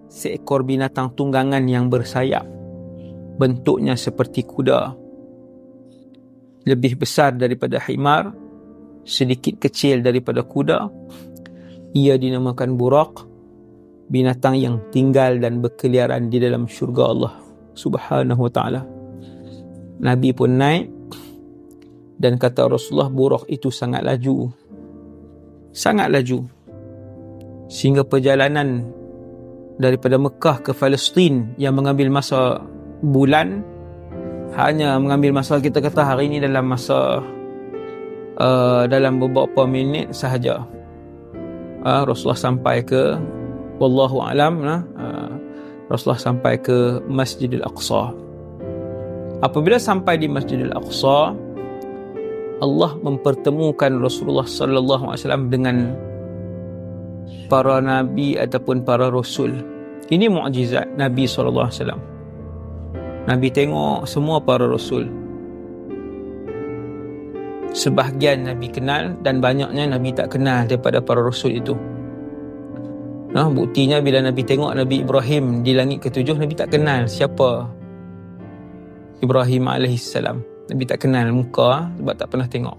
seekor binatang tunggangan yang bersayap. Bentuknya seperti kuda. Lebih besar daripada himar, sedikit kecil daripada kuda. Ia dinamakan Buraq, binatang yang tinggal dan berkeliaran di dalam syurga Allah Subhanahu wa ta'ala. Nabi pun naik, dan kata Rasulullah, Buraq itu sangat laju. Sangat laju. Sehingga perjalanan daripada Mekah ke Palestin yang mengambil masa bulan, hanya mengambil masa, kita kata hari ini dalam masa dalam beberapa minit sahaja. Rasulullah sampai ke, wallahu alam, Rasulullah sampai ke Masjidil Aqsa. Apabila sampai di Masjidil Aqsa, Allah mempertemukan Rasulullah sallallahu alaihi wasallam dengan para nabi ataupun para rasul. Ini mukjizat Nabi sallallahu alaihi wasallam. Nabi tengok semua para rasul. Sebahagian Nabi kenal dan banyaknya Nabi tak kenal daripada para rasul itu. Buktinya bila Nabi tengok Nabi Ibrahim di langit ketujuh, Nabi tak kenal siapa Ibrahim alaihissalam. Nabi tak kenal muka sebab tak pernah tengok.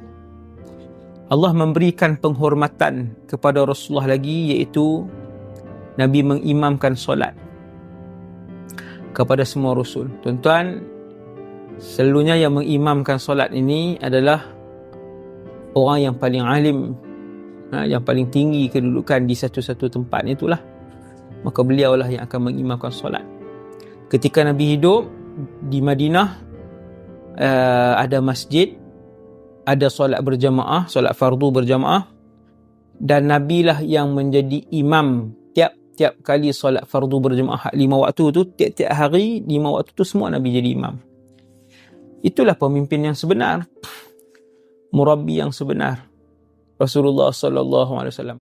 Allah memberikan penghormatan kepada Rasulullah lagi, iaitu Nabi mengimamkan solat kepada semua rasul. Tuan-tuan, selalunya yang mengimamkan solat ini adalah orang yang paling alim, yang paling tinggi kedudukan di satu-satu tempat, itulah. Maka beliaulah yang akan mengimamkan solat. Ketika Nabi hidup di Madinah, ada masjid, ada solat berjamaah, solat fardu berjamaah, dan Nabi lah yang menjadi imam tiap kali solat fardu berjamaah 5 waktu tu. Tiap-tiap hari 5 waktu tu semua Nabi jadi imam. Itulah pemimpin yang sebenar, murabbi yang sebenar, Rasulullah sallallahu alaihi wasallam.